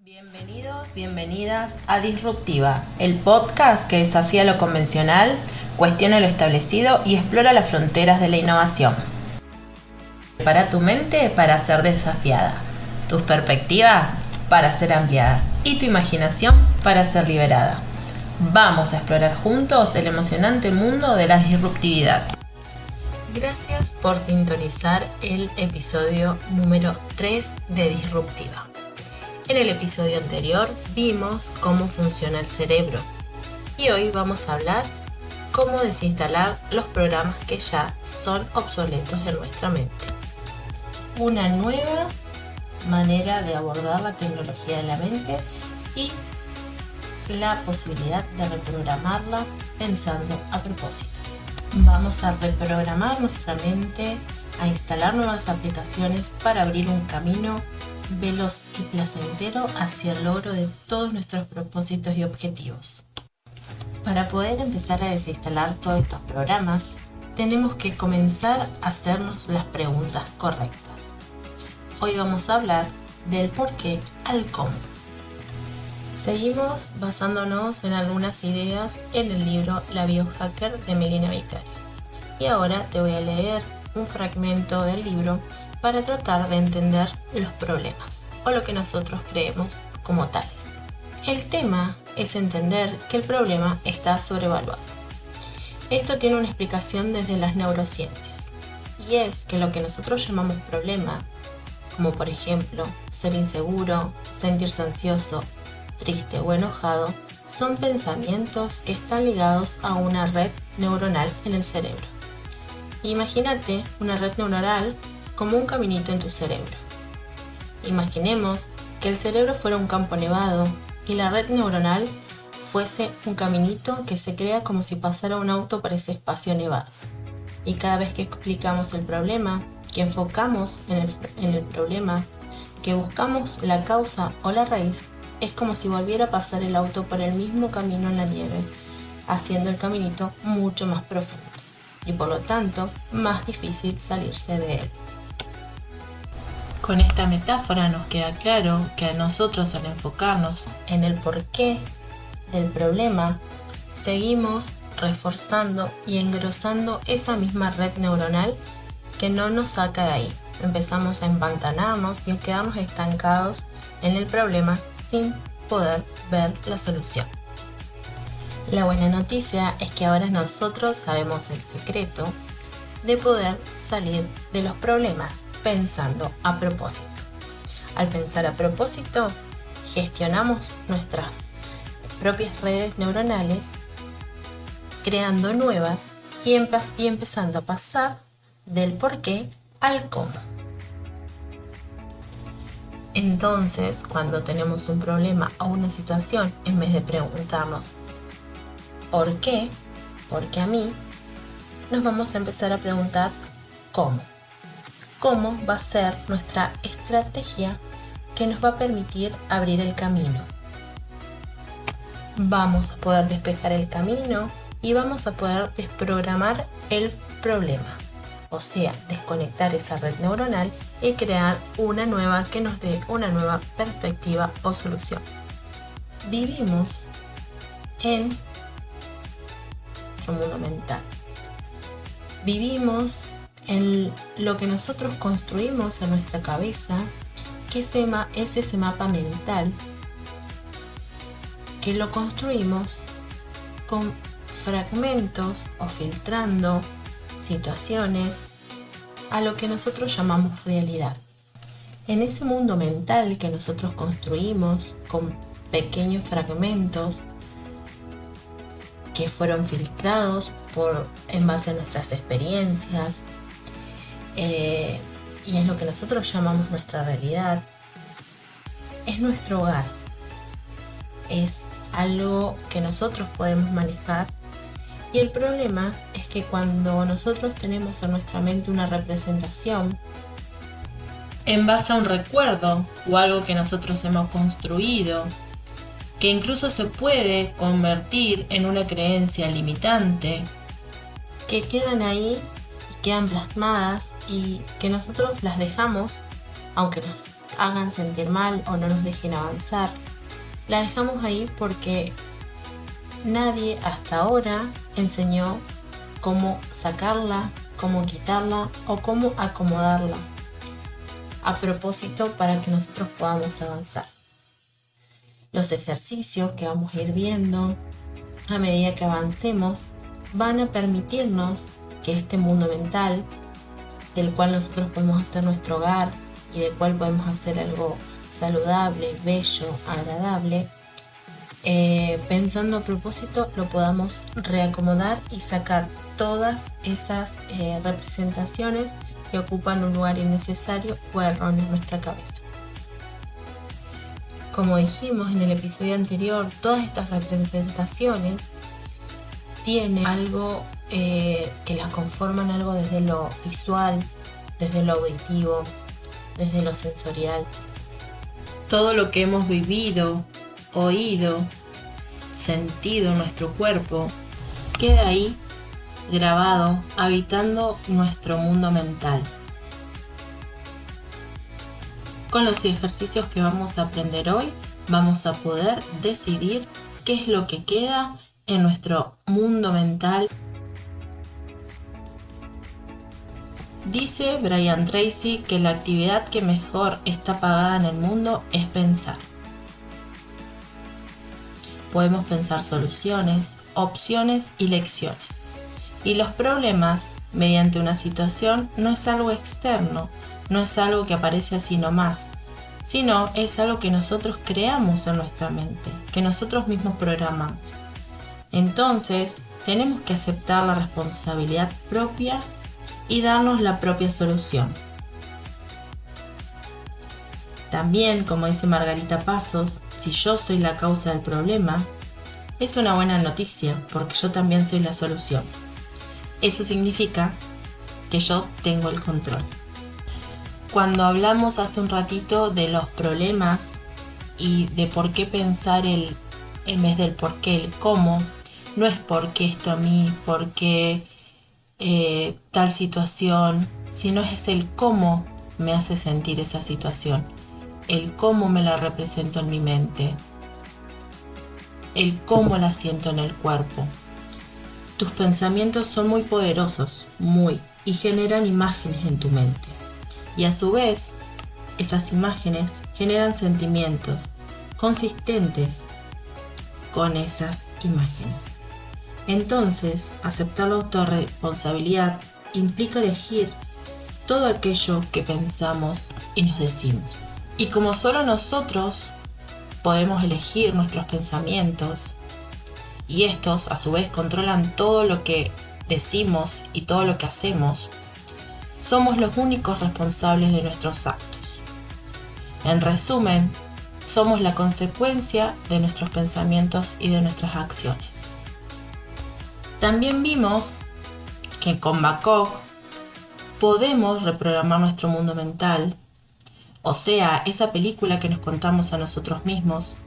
Bienvenidos, bienvenidas a Disruptiva, el podcast que desafía lo convencional, cuestiona lo establecido y explora las fronteras de la innovación. Prepara tu mente para ser desafiada, tus perspectivas para ser ampliadas y tu imaginación para ser liberada. Vamos a explorar juntos el emocionante mundo de la disruptividad. Gracias por sintonizar el episodio número 3 de Disruptiva. En el episodio anterior vimos cómo funciona el cerebro y hoy vamos a hablar cómo desinstalar los programas que ya son obsoletos en nuestra mente. Una nueva manera de abordar la tecnología de la mente y la posibilidad de reprogramarla pensando a propósito. Vamos a reprogramar nuestra mente, a instalar nuevas aplicaciones para abrir un camino veloz y placentero hacia el logro de todos nuestros propósitos y objetivos. Para poder empezar a desinstalar todos estos programas, tenemos que comenzar a hacernos las preguntas correctas. Hoy vamos a hablar del por qué al cómo. Seguimos basándonos en algunas ideas en el libro La Biohacker de Melina Vicario. Y ahora te voy a leer un fragmento del libro para tratar de entender los problemas o lo que nosotros creemos como tales. El tema es entender que el problema está sobrevaluado. Esto tiene una explicación desde las neurociencias y es que lo que nosotros llamamos problema, como por ejemplo ser inseguro, sentirse ansioso, triste o enojado, son pensamientos que están ligados a una red neuronal en el cerebro. Imagínate una red neuronal como un caminito en tu cerebro. Imaginemos que el cerebro fuera un campo nevado y la red neuronal fuese un caminito que se crea como si pasara un auto por ese espacio nevado. Y cada vez que explicamos el problema, que enfocamos en el problema, que buscamos la causa o la raíz, es como si volviera a pasar el auto por el mismo camino en la nieve, haciendo el caminito mucho más profundo y por lo tanto más difícil salirse de él. Con esta metáfora nos queda claro que a nosotros, al enfocarnos en el porqué del problema, seguimos reforzando y engrosando esa misma red neuronal que no nos saca de ahí. Empezamos a empantanarnos y a quedarnos estancados en el problema sin poder ver la solución. La buena noticia es que ahora nosotros sabemos el secreto de poder salir de los problemas pensando a propósito. Al pensar a propósito, gestionamos nuestras propias redes neuronales, creando nuevas y empezando a pasar del por qué al cómo. Entonces, cuando tenemos un problema o una situación, en vez de preguntarnos ¿por qué? ¿Por qué a mí? Nos vamos a empezar a preguntar ¿cómo? ¿Cómo va a ser nuestra estrategia que nos va a permitir abrir el camino? Vamos a poder despejar el camino y vamos a poder desprogramar el problema. O sea, desconectar esa red neuronal y crear una nueva que nos dé una nueva perspectiva o solución. Vivimos en nuestro mundo mental. Vivimos en lo que nosotros construimos en nuestra cabeza, que es ese mapa mental que lo construimos con fragmentos o filtrando situaciones a lo que nosotros llamamos realidad. En ese mundo mental que nosotros construimos con pequeños fragmentos que fueron filtrados en base a nuestras experiencias, y es lo que nosotros llamamos nuestra realidad, es nuestro hogar, es algo que nosotros podemos manejar. Y el problema es que cuando nosotros tenemos en nuestra mente una representación en base a un recuerdo o algo que nosotros hemos construido, que incluso se puede convertir en una creencia limitante, que quedan ahí y quedan plasmadas y que nosotros las dejamos, aunque nos hagan sentir mal o no nos dejen avanzar. La dejamos ahí porque nadie hasta ahora enseñó cómo sacarla, cómo quitarla o cómo acomodarla a propósito para que nosotros podamos avanzar. Los ejercicios que vamos a ir viendo a medida que avancemos van a permitirnos que este mundo mental, del cual nosotros podemos hacer nuestro hogar y del cual podemos hacer algo saludable, bello, agradable, pensando a propósito, lo podamos reacomodar y sacar todas esas representaciones que ocupan un lugar innecesario o erróneo en nuestra cabeza. Como dijimos en el episodio anterior, todas estas representaciones tienen algo que las conforman, algo desde lo visual, desde lo auditivo, desde lo sensorial. Todo lo que hemos vivido, oído, sentido en nuestro cuerpo, queda ahí grabado, habitando nuestro mundo mental. Con los ejercicios que vamos a aprender hoy, vamos a poder decidir qué es lo que queda en nuestro mundo mental. Dice Brian Tracy que la actividad que mejor está pagada en el mundo es pensar. Podemos pensar soluciones, opciones y lecciones. Y los problemas, mediante una situación, no es algo externo, no es algo que aparece así nomás, sino es algo que nosotros creamos en nuestra mente, que nosotros mismos programamos. Entonces, tenemos que aceptar la responsabilidad propia y darnos la propia solución. También, como dice Margarita Pasos, si yo soy la causa del problema, es una buena noticia porque yo también soy la solución. Eso significa que yo tengo el control. Cuando hablamos hace un ratito de los problemas y de por qué pensar en vez del por qué, el cómo, no es por qué esto a mí, por qué tal situación, sino es el cómo me hace sentir esa situación, el cómo me la represento en mi mente, el cómo la siento en el cuerpo. Tus pensamientos son muy poderosos, y generan imágenes en tu mente. Y a su vez, esas imágenes generan sentimientos consistentes con esas imágenes. Entonces, aceptar la autorresponsabilidad implica elegir todo aquello que pensamos y nos decimos. Y como solo nosotros podemos elegir nuestros pensamientos, y estos a su vez controlan todo lo que decimos y todo lo que hacemos, somos los únicos responsables de nuestros actos. En resumen, somos la consecuencia de nuestros pensamientos y de nuestras acciones. También vimos que con Bacog podemos reprogramar nuestro mundo mental, o sea, esa película que nos contamos a nosotros mismos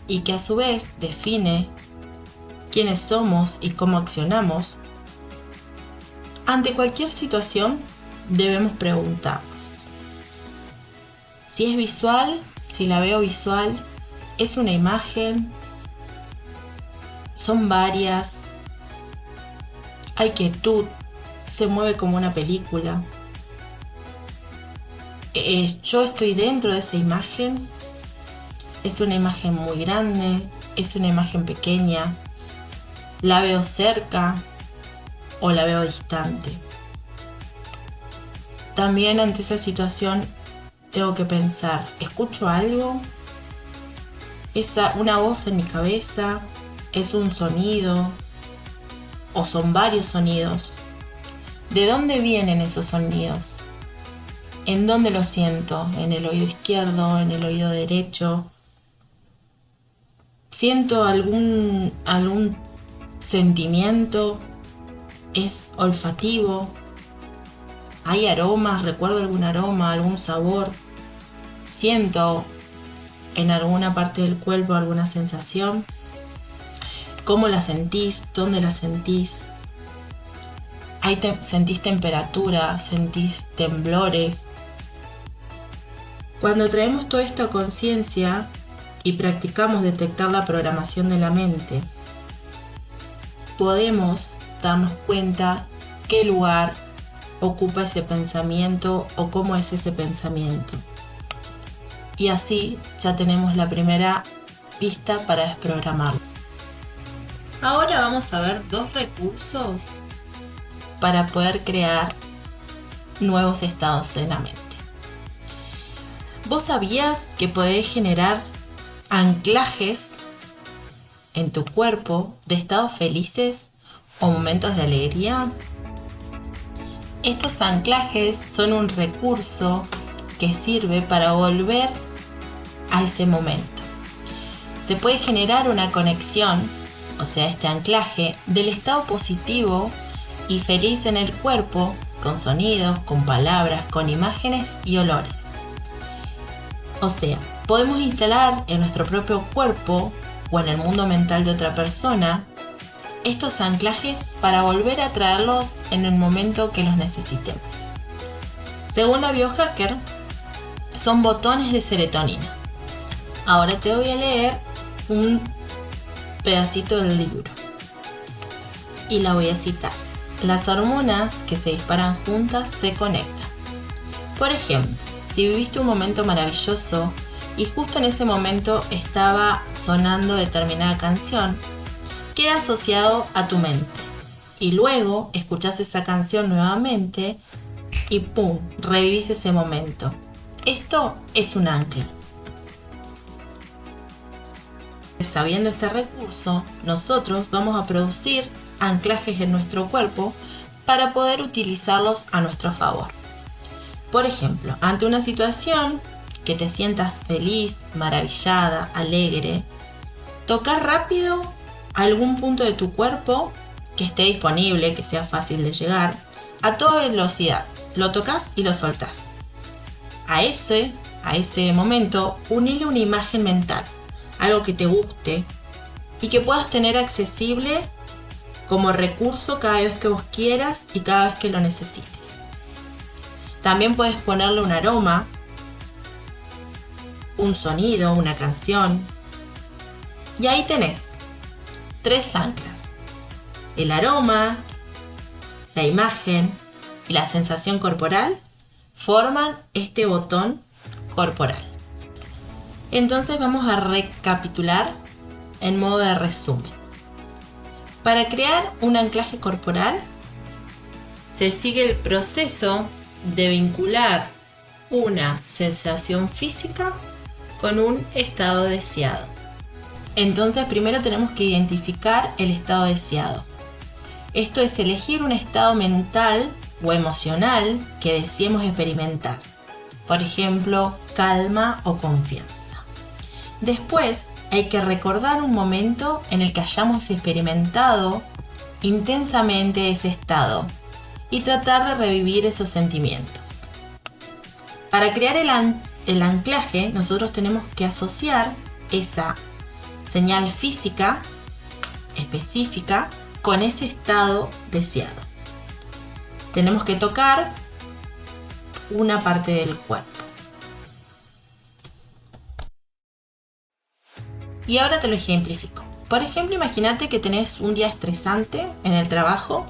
y que a su vez define quiénes somos y cómo accionamos. Ante cualquier situación debemos preguntarnos si es visual, si la veo visual, es una imagen, son varias, hay quietud, se mueve como una película, yo estoy dentro de esa imagen, es una imagen muy grande, es una imagen pequeña, la veo cerca o la veo distante. También ante esa situación tengo que pensar, ¿escucho algo? ¿Es una voz en mi cabeza? ¿Es un sonido? ¿O son varios sonidos? ¿De dónde vienen esos sonidos? ¿En dónde los siento? ¿En el oído izquierdo? ¿En el oído derecho? ¿Siento algún sentimiento? ¿Es olfativo? ¿Hay aromas? ¿Recuerdo algún aroma, algún sabor? ¿Siento en alguna parte del cuerpo alguna sensación? ¿Cómo la sentís? ¿Dónde la sentís? ¿Sentís temperatura? ¿Sentís temblores? Cuando traemos todo esto a conciencia y practicamos detectar la programación de la mente, podemos darnos cuenta qué lugar ocupa ese pensamiento o cómo es ese pensamiento. Y así ya tenemos la primera pista para desprogramarlo. Ahora vamos a ver 2 recursos para poder crear nuevos estados de la mente. ¿Vos sabías que podés generar anclajes en tu cuerpo de estados felices o momentos de alegría? Estos anclajes son un recurso que sirve para volver a ese momento. Se puede generar una conexión, o sea, este anclaje, del estado positivo y feliz en el cuerpo, con sonidos, con palabras, con imágenes y olores. O sea, podemos instalar en nuestro propio cuerpo o en el mundo mental de otra persona estos anclajes para volver a traerlos en el momento que los necesitemos. Según la biohacker, son botones de serotonina. Ahora te voy a leer un pedacito del libro y la voy a citar. Las hormonas que se disparan juntas se conectan. Por ejemplo, si viviste un momento maravilloso y justo en ese momento estaba sonando determinada canción, queda asociado a tu mente. Y luego escuchás esa canción nuevamente y ¡pum!, revivís ese momento. Esto es un ancla. Sabiendo este recurso, nosotros vamos a producir anclajes en nuestro cuerpo para poder utilizarlos a nuestro favor. Por ejemplo, ante una situación que te sientas feliz, maravillada, alegre, tocar rápido algún punto de tu cuerpo que esté disponible, que sea fácil de llegar, a toda velocidad. Lo tocas y lo soltás. A ese momento, unile una imagen mental, algo que te guste y que puedas tener accesible como recurso cada vez que vos quieras y cada vez que lo necesites. También puedes ponerle un aroma, un sonido, una canción. Y ahí tenés 3 anclas. El aroma, la imagen y la sensación corporal forman este botón corporal. Entonces vamos a recapitular en modo de resumen. Para crear un anclaje corporal se sigue el proceso de vincular una sensación física con un estado deseado. Entonces primero tenemos que identificar el estado deseado. Esto es elegir un estado mental o emocional que deseemos experimentar. Por ejemplo, calma o confianza. Después hay que recordar un momento en el que hayamos experimentado intensamente ese estado y tratar de revivir esos sentimientos. Para crear el anclaje, nosotros tenemos que asociar esa señal física específica con ese estado deseado. Tenemos que tocar una parte del cuerpo. Y ahora te lo ejemplifico. Por ejemplo, imagínate que tenés un día estresante en el trabajo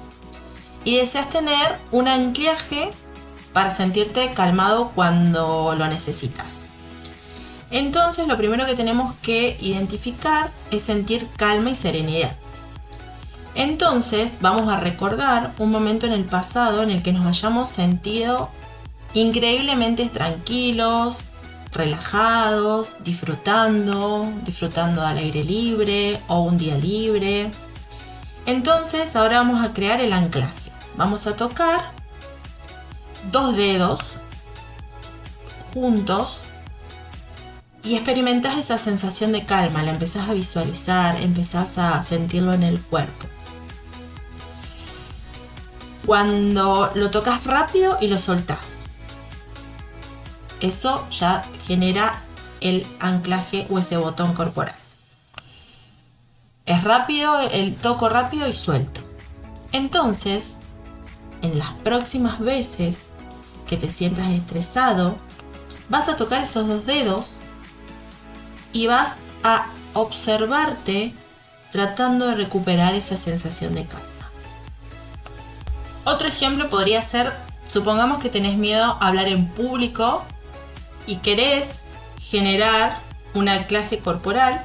y deseas tener un anclaje para sentirte calmado cuando lo necesitas. Entonces, lo primero que tenemos que identificar es sentir calma y serenidad. Entonces, vamos a recordar un momento en el pasado en el que nos hayamos sentido increíblemente tranquilos, relajados, disfrutando al aire libre o un día libre. Entonces ahora vamos a crear el anclaje. Vamos a tocar 2 dedos juntos y experimentás esa sensación de calma, la empezás a visualizar, empezás a sentirlo en el cuerpo. Cuando lo tocas rápido y lo soltás, eso ya genera el anclaje o ese botón corporal. Es rápido, el toco rápido y suelto. Entonces, en las próximas veces que te sientas estresado, vas a tocar esos 2 dedos y vas a observarte tratando de recuperar esa sensación de calma. Otro ejemplo podría ser, supongamos que tenés miedo a hablar en público y querés generar un anclaje corporal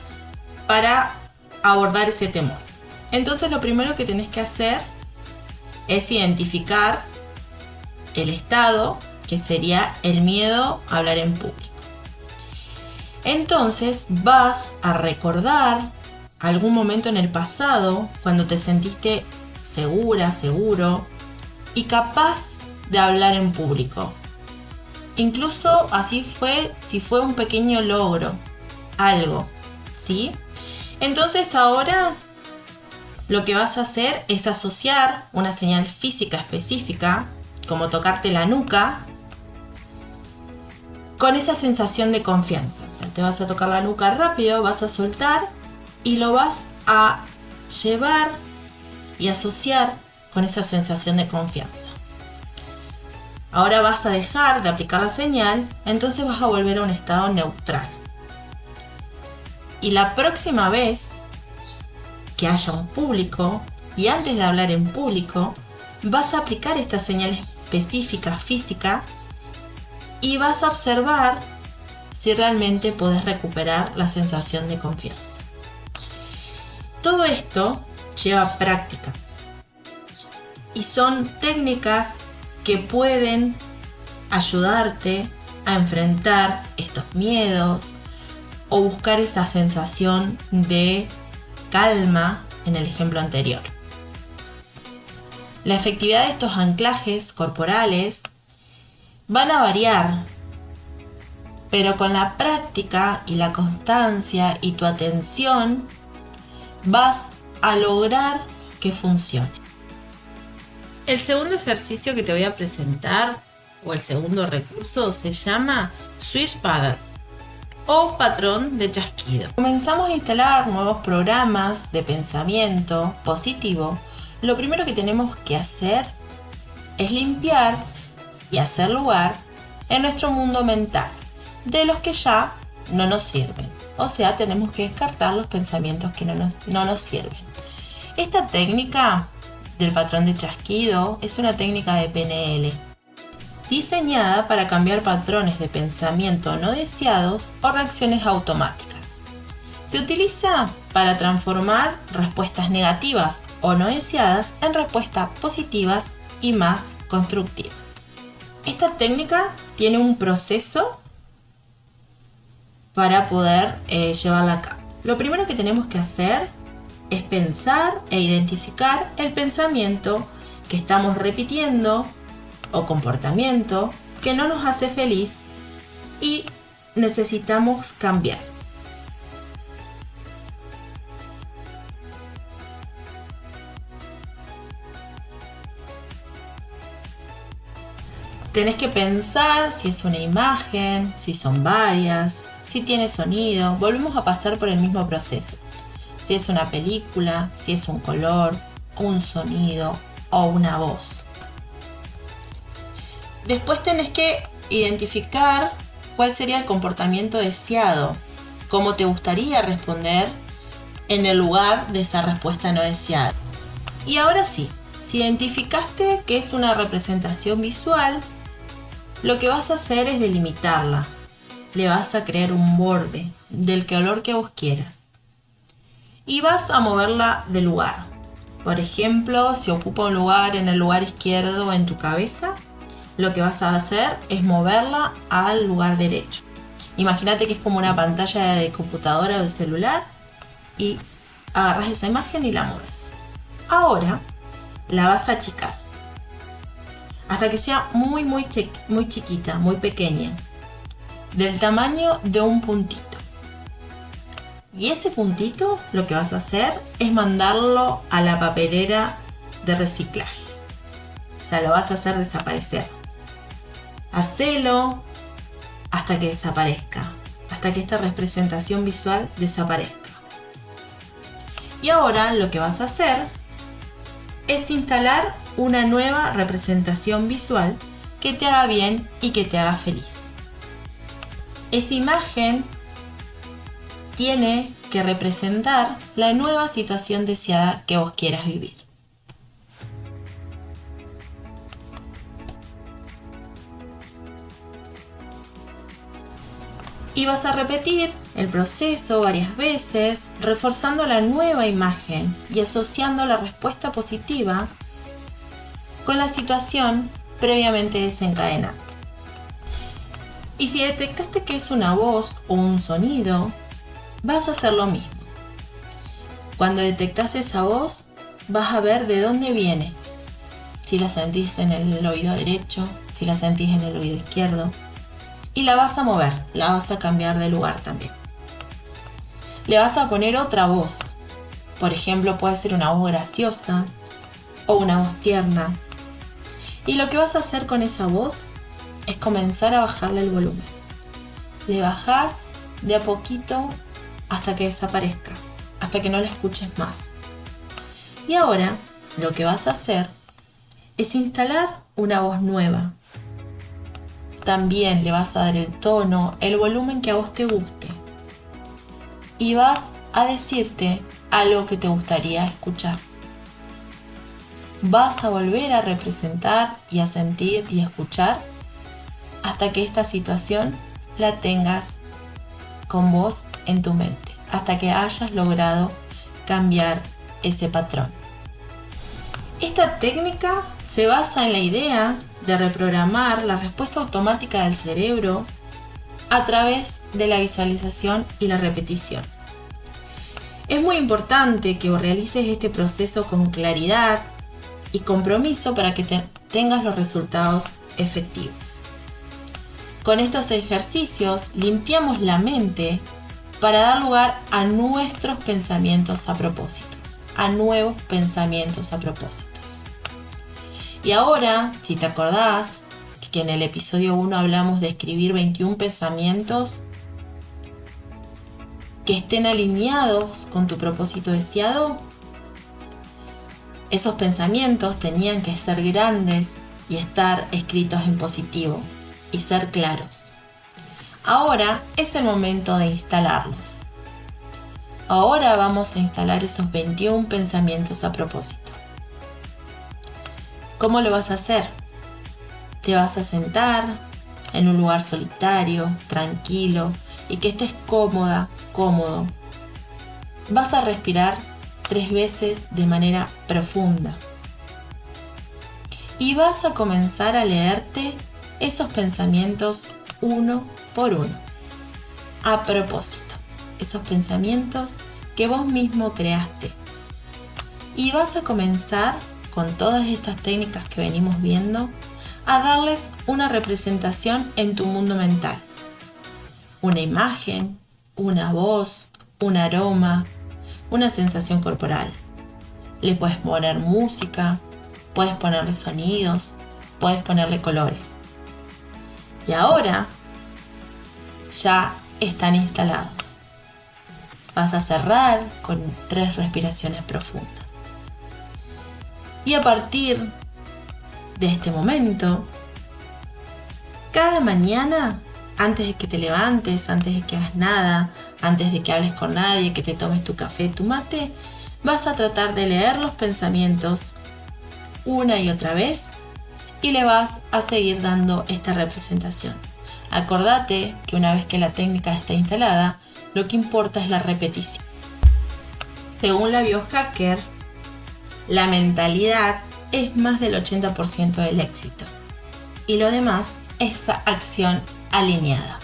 para abordar ese temor. Entonces lo primero que tenés que hacer es identificar el estado, que sería el miedo a hablar en público. Entonces vas a recordar algún momento en el pasado cuando te sentiste segura, seguro y capaz de hablar en público. Incluso así fue, si fue un pequeño logro, algo, ¿sí? Entonces ahora lo que vas a hacer es asociar una señal física específica, como tocarte la nuca, con esa sensación de confianza. O sea, te vas a tocar la nuca rápido, vas a soltar y lo vas a llevar y asociar con esa sensación de confianza. Ahora vas a dejar de aplicar la señal, entonces vas a volver a un estado neutral. Y la próxima vez que haya un público y antes de hablar en público, vas a aplicar esta señal específica física y vas a observar si realmente podés recuperar la sensación de confianza. Todo esto lleva práctica y son técnicas que pueden ayudarte a enfrentar estos miedos o buscar esa sensación de calma en el ejemplo anterior. La efectividad de estos anclajes corporales van a variar, pero con la práctica y la constancia y tu atención vas a lograr que funcione. El segundo ejercicio que te voy a presentar, o el segundo recurso, se llama Switch Pattern o patrón de chasquido. Comenzamos a instalar nuevos programas de pensamiento positivo. Lo primero que tenemos que hacer es limpiar y hacer lugar en nuestro mundo mental de los que ya no nos sirven. O sea, tenemos que descartar los pensamientos que no nos sirven. Esta técnica del patrón de chasquido es una técnica de PNL diseñada para cambiar patrones de pensamiento no deseados o reacciones automáticas. Se utiliza para transformar respuestas negativas o no deseadas en respuestas positivas y más constructivas. Esta técnica tiene un proceso para poder llevarla a cabo. Lo primero que tenemos que hacer es pensar e identificar el pensamiento que estamos repitiendo o comportamiento que no nos hace feliz y necesitamos cambiar. Tenés que pensar si es una imagen, si son varias, si tiene sonido. Volvemos a pasar por el mismo proceso. Si es una película, si es un color, un sonido o una voz. Después tenés que identificar cuál sería el comportamiento deseado, cómo te gustaría responder en el lugar de esa respuesta no deseada. Y ahora sí, si identificaste que es una representación visual, lo que vas a hacer es delimitarla. Le vas a crear un borde del color que vos quieras. Y vas a moverla de lugar. Por ejemplo, si ocupa un lugar en el lugar izquierdo en tu cabeza, lo que vas a hacer es moverla al lugar derecho. Imagínate que es como una pantalla de computadora o de celular y agarras esa imagen y la mueves. Ahora la vas a achicar hasta que sea muy chiquita, muy pequeña, del tamaño de un puntito. Y ese puntito lo que vas a hacer es mandarlo a la papelera de reciclaje. O sea, lo vas a hacer desaparecer. Hacelo hasta que desaparezca, hasta que esta representación visual desaparezca. Y ahora lo que vas a hacer es instalar una nueva representación visual que te haga bien y que te haga feliz. esa imagen tiene que representar la nueva situación deseada que vos quieras vivir. Y vas a repetir el proceso varias veces, reforzando la nueva imagen y asociando la respuesta positiva con la situación previamente desencadenada. Y si detectaste que es una voz o un sonido, vas a hacer lo mismo. Cuando detectas esa voz, vas a ver de dónde viene. Si la sentís en el oído derecho, si la sentís en el oído izquierdo. Y la vas a mover, la vas a cambiar de lugar también. Le vas a poner otra voz. Por ejemplo, puede ser una voz graciosa o una voz tierna. Y lo que vas a hacer con esa voz es comenzar a bajarle el volumen. Le bajás de a poquito hasta que desaparezca, hasta que no la escuches más. Y ahora lo que vas a hacer es instalar una voz nueva. También le vas a dar el tono, el volumen que a vos te guste. Y vas a decirte algo que te gustaría escuchar. Vas a volver a representar y a sentir y a escuchar hasta que esta situación la tengas con vos en tu mente, hasta que hayas logrado cambiar ese patrón. Esta técnica se basa en la idea de reprogramar la respuesta automática del cerebro a través de la visualización y la repetición. Es muy importante que realices este proceso con claridad y compromiso para que tengas los resultados efectivos. Con estos ejercicios limpiamos la mente para dar lugar a nuestros pensamientos a propósitos, a nuevos pensamientos a propósitos. Y ahora, si te acordás que en el episodio 1 hablamos de escribir 21 pensamientos que estén alineados con tu propósito deseado, esos pensamientos tenían que ser grandes y estar escritos en positivo y ser claros. Ahora es el momento de instalarlos. Ahora vamos a instalar esos 21 pensamientos a propósito. ¿Cómo lo vas a hacer? Te vas a sentar en un lugar solitario, tranquilo y que estés cómoda, cómodo. Vas a respirar 3 veces de manera profunda. Y vas a comenzar a leerte esos pensamientos uno por uno. A propósito, esos pensamientos que vos mismo creaste. Y vas a comenzar con todas estas técnicas que venimos viendo a darles una representación en tu mundo mental. Una imagen, una voz, un aroma, una sensación corporal. Le puedes poner música, puedes ponerle sonidos, puedes ponerle colores. Y ahora ya están instalados. Vas a cerrar con 3 respiraciones profundas. Y a partir de este momento, cada mañana, antes de que te levantes, antes de que hagas nada, antes de que hables con nadie, que te tomes tu café, tu mate, vas a tratar de leer los pensamientos una y otra vez y le vas a seguir dando esta representación. Acordate que una vez que la técnica está instalada, lo que importa es la repetición. Según la biohacker, la mentalidad es más del 80% del éxito y lo demás es acción alineada.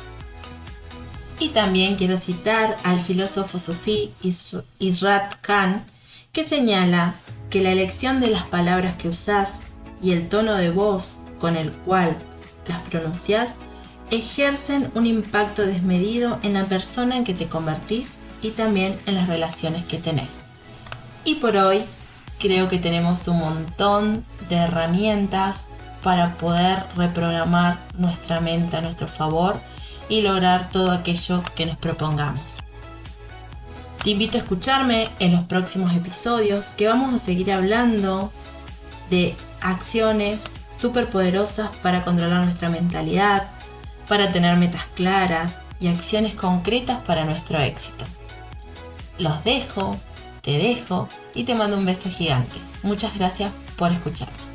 Y también quiero citar al filósofo sufí Israt Khan, que señala que la elección de las palabras que usás y el tono de voz con el cual las pronunciás ejercen un impacto desmedido en la persona en que te convertís y también en las relaciones que tenés. Y por hoy creo que tenemos un montón de herramientas para poder reprogramar nuestra mente a nuestro favor y lograr todo aquello que nos propongamos. Te invito a escucharme en los próximos episodios, que vamos a seguir hablando de acciones súper poderosas para controlar nuestra mentalidad, para tener metas claras, y acciones concretas para nuestro éxito. Los dejo, te dejo y te mando un beso gigante. Muchas gracias por escucharme.